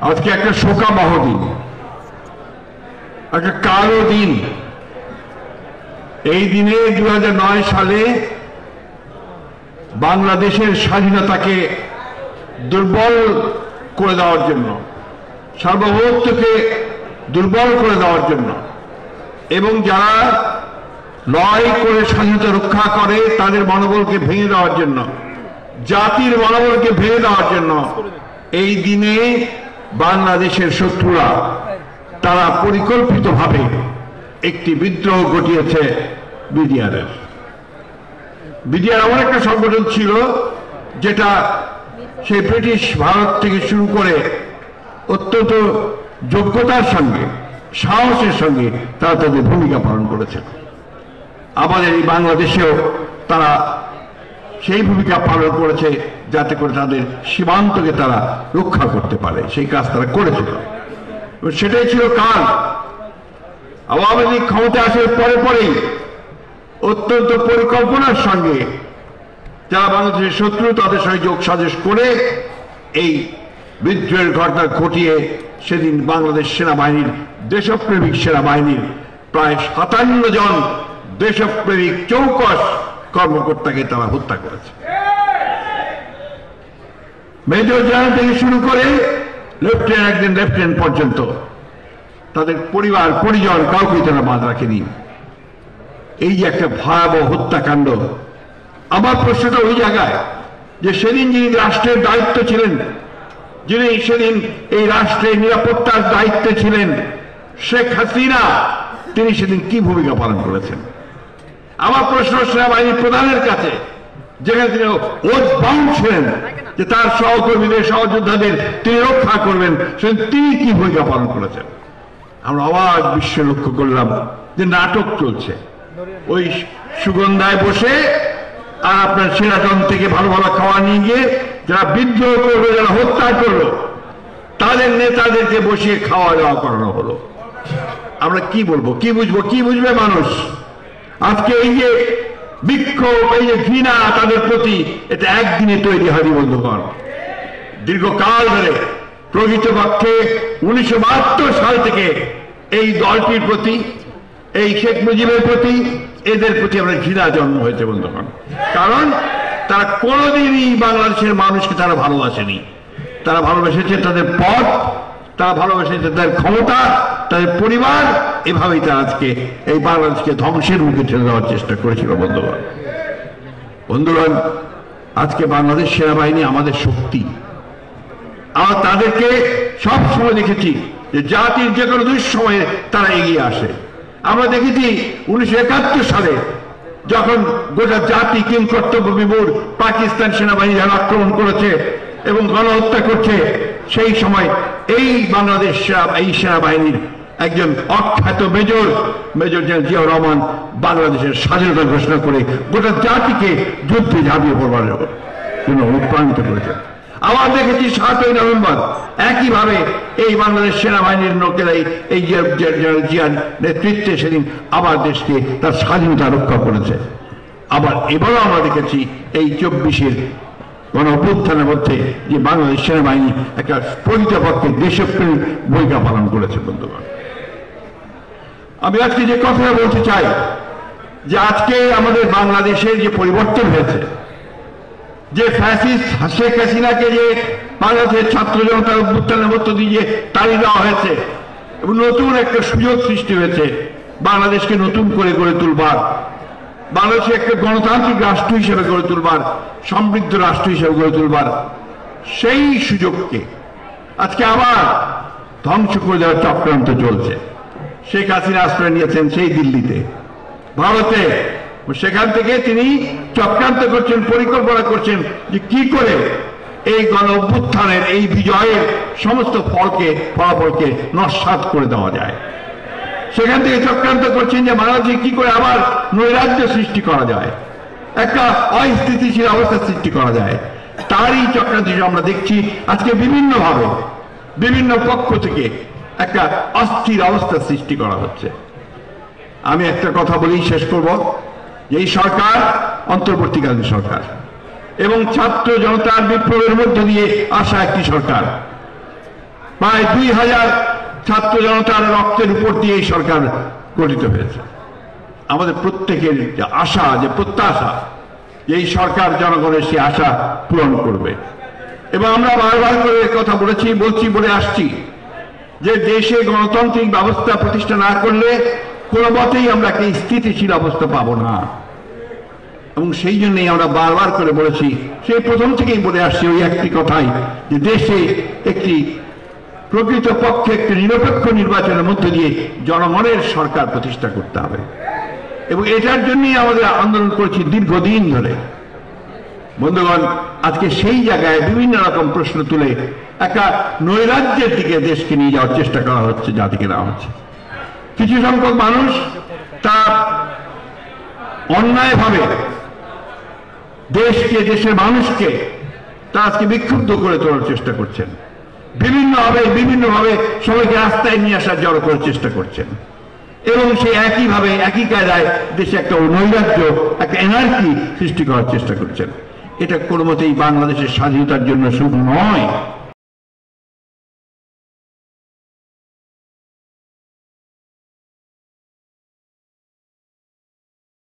আজকে একটা শোকাবহ দিন, একটা কালো দিন। এই দিনে 2009 সালে বাংলাদেশের স্বাধীনতাকে দুর্বল করে দেওয়ার জন্য, সার্বভৌমত্বকে দুর্বল করে দেওয়ার জন্য এবং যারা লড়াই করে স্বাধীনতা রক্ষা করে তাদের মনোবলকে ভেঙে দেওয়ার জন্য, জাতির মনোবলকে ভেঙে দেওয়ার জন্য এই দিনে বাংলাদেশের শত্রুরা তারা পরিকল্পিতভাবে একটি বিদ্রোহ ঘটিয়েছে বিডিআরের। বিডিআর এমন একটা সংগঠন ছিল যেটা সেই ব্রিটিশ ভারত থেকে শুরু করে অত্যন্ত যোগ্যতার সঙ্গে, সাহসের সঙ্গে তারা তাদের ভূমিকা পালন করেছে। আমাদের এই বাংলাদেশেও তারা সেই ভূমিকা পালন করেছে যাতে করে তাদের সীমান্তকে তারা রক্ষা করতে পারে, সেই কাজ তারা করেছিল। সেটাই ছিল কাল। আওয়ামী লীগ ক্ষমতা আসার পরে পরেই অত্যন্ত পরিকল্পনার সঙ্গে যারা বাংলাদেশের শত্রু তাদের সঙ্গে যোগ সাজেশ করে এই বিদ্রোহের ঘটনা ঘটিয়ে সেদিন বাংলাদেশ সেনাবাহিনীর, দেশপ্রেমিক সেনাবাহিনীর প্রায় 57 জন দেশপ্রেমিক চৌকস কর্মকর্তাকে তারা হত্যা করেছে। মেজর জেনারেল থেকে শুরু করে লেফটেন্যান্ট পর্যন্ত তাদের পরিবার পরিজন কাউকে তারা বাদ রাখেনি। এই যে একটা ভয়াবহ হত্যাকাণ্ড, আমার প্রশ্নটা ওই জায়গায় যে সেদিন যিনি রাষ্ট্রের দায়িত্ব ছিলেন, যিনি সেদিন এই রাষ্ট্রের নিরাপত্তার দায়িত্বে ছিলেন, শেখ হাসিনা, তিনি সেদিন কি ভূমিকা পালন করেছেন? আমার প্রশ্ন সেনাবাহিনী প্রধানের কাছে, যেখানে তিনি ওথ বাউন্ড ছিলেন যে তার সহকর্মীদের, সহযোদ্ধাদের তিনি রক্ষা করবেন, সেদিন তিনি কি ভূমিকা পালন করেছেন? আমরা অবাক বিশ্বে লক্ষ্য করলাম যে নাটক চলছে। ওই সুগন্ধায় বসে আর আপনার সেরাটন থেকে ভালো ভালো খাওয়া নিয়ে গিয়ে যারা বিদ্রোহ করলো, যারা হত্যা করলো, তাদের নেতাদেরকে বসিয়ে খাওয়া দাওয়া করানো হলো। আমরা কি বলবো, কি বুঝবো, কি বুঝবে মানুষ? আজকে এই যে বিক্ষোভ, এই যে ঘৃণা তাদের প্রতি, এটা একদিনে তৈরি হয়নি বন্ধুগণ। দীর্ঘকাল ধরে প্রকৃতপক্ষে 1972 সাল থেকে এই দলটির প্রতি, এই শেখ মুজিবের প্রতি, এদের প্রতি আমরা ঘৃণা জন্ম হয়েছে বন্ধুগণ। কারণ তারা কোনোদিনই বাংলাদেশের মানুষকে তারা ভালোবাসেনি। তারা ভালোবেসেছে তাদের পদ, তারা ভালোবেসেছে তাদের ক্ষমতা, তাদের পরিবার। এভাবেই তারা আজকে এই বাংলাদেশকে ধ্বংসের মুখে ঠেলে দেওয়ার চেষ্টা করেছিল বন্ধুগণ। বন্ধুগণ, আজকে বাংলাদেশ সেনাবাহিনী আমাদের শক্তি। আমরা তাদেরকে সব সময় দেখেছি যে জাতির যে কোনো দুঃসময়ে তারা এগিয়ে আসে। আমরা দেখেছি 1971 সালে যখন গোটা জাতি কিং কর্তব্য বিমূঢ় পাকিস্তান সেনাবাহিনী যারা আক্রমণ করেছে এবং গণহত্যা করছে, সেই সময় এই বাংলাদেশ এই সেনাবাহিনীর একজন অখ্যাত মেজর জেনারেল জিয়াউর রহমান বাংলাদেশের স্বাধীনতা ঘোষণা করে গোটা জাতিকে যুদ্ধে ঝাঁপিয়ে পড়বার জন্য অনুপ্রাণিত করেছেন। আবার দেখেছি 7ই নভেম্বর একইভাবে এই বাংলাদেশ সেনাবাহিনীর লোকেরাই এই জেনারেল জিয়ার নেতৃত্বে সেদিন আবার দেশকে তার স্বাধীনতা রক্ষা করেছে। আবার এবারও আমরা দেখেছি এই 24-এর গণ অভ্যুত্থানের মধ্যে যে বাংলাদেশ সেনাবাহিনী একটা প্রকৃতপক্ষে দেশপ্রেমিক ভূমিকা পালন করেছে বন্ধুগণ। আমি আজকে যে কথাটা বলতে চাই যে আজকে আমাদের বাংলাদেশের যে পরিবর্তন হয়েছে, যে ফ্যাসিস্ট শেখ হাসিনাকে যে বাংলাদেশের ছাত্র জনতার অভ্যুত্থানের মধ্য দিয়ে তাড়িয়ে দেওয়া হয়েছে এবং নতুন একটা সুযোগ সৃষ্টি হয়েছে বাংলাদেশকে নতুন করে গড়ে তুলবার, বাংলাদেশকে একটা গণতান্ত্রিক রাষ্ট্র হিসেবে গড়ে তুলবার, সমৃদ্ধ রাষ্ট্র হিসেবে গড়ে তুলবার, সেই সুযোগকে আজকে আবার ধ্বংস করে দেওয়ার চক্রান্ত চলছে। শেখ হাসিনা আশ্রয় নিয়েছেন সেই দিল্লিতে, ভারতে। সেখান থেকে তিনি চক্রান্ত করছেন, পরিকল্পনা করছেন যে কি করে এই গণ অভ্যুত্থানের এই বিজয়ের সমস্ত ফলাফলকে নস্যাৎ করে দেওয়া যায়। সেখান থেকে চক্রান্ত করছেন যে বাংলাদেশে কি করে আবার নৈরাজ্য সৃষ্টি করা যায়, একটা অস্থিতিশীল অবস্থা সৃষ্টি করা যায়। তারই চক্রান্ত আমরা দেখছি আজকে বিভিন্নভাবে বিভিন্ন পক্ষ থেকে একটা অস্থির অবস্থা সৃষ্টি করা হচ্ছে। আমি একটা কথা বলেই শেষ করব, এই সরকার অন্তর্বর্তীকালীন সরকার এবং ছাত্র জনতার বিপ্লবের মধ্য দিয়ে আসা একটি সরকার। প্রায় 2000 ছাত্র জনতার রক্তের উপর দিয়ে এই সরকার গঠিত হয়েছে। আমাদের প্রত্যেকের যে আশা, যে প্রত্যাশা, এই সরকার জনগণের সেই আশা পূরণ করবে। এবং আমরা বারবার করে কথা বলছি বলে আসছি যে দেশে গণতান্ত্রিক ব্যবস্থা প্রতিষ্ঠা না করলে কোনো মতেই আমরা একটি স্থিতিশীল অবস্থা পাবো না। এবং সেই জন্যই আমরা বারবার করে বলেছি, সেই প্রথম থেকেই বলে আসছি ওই একটি কথাই, যে দেশে একটি প্রকৃতপক্ষে একটি নিরপেক্ষ নির্বাচনের মধ্যে দিয়ে জনগণের সরকার প্রতিষ্ঠা করতে হবে। এবং এটার জন্যই আমাদের আন্দোলন করেছি দীর্ঘদিন ধরে। বন্ধুগণ, আজকে সেই জায়গায় বিভিন্ন রকম প্রশ্ন তুলে একটা নৈরাজ্যের দিকে দেশকে নিয়ে যাওয়ার চেষ্টা করা হচ্ছে, জাতিকে দেওয়া হচ্ছে। কিছু সংখ্যক মানুষ তার অন্যায়ভাবে দেশকে, দেশের মানুষকে তা আজকে বিক্ষুব্ধ করে তোলার চেষ্টা করছেন। বিভিন্নভাবে সবাইকে রাস্তায় নিয়ে আসার জড়ো করার চেষ্টা করছেন। এবং সেই একইভাবে একই কায়দায় দেশে একটা নৈরাজ্য, একটা এনার্কি সৃষ্টি করার চেষ্টা করছেন। এটা কোনো মতেই বাংলাদেশের স্বাধীনতার জন্য শুধু নয়,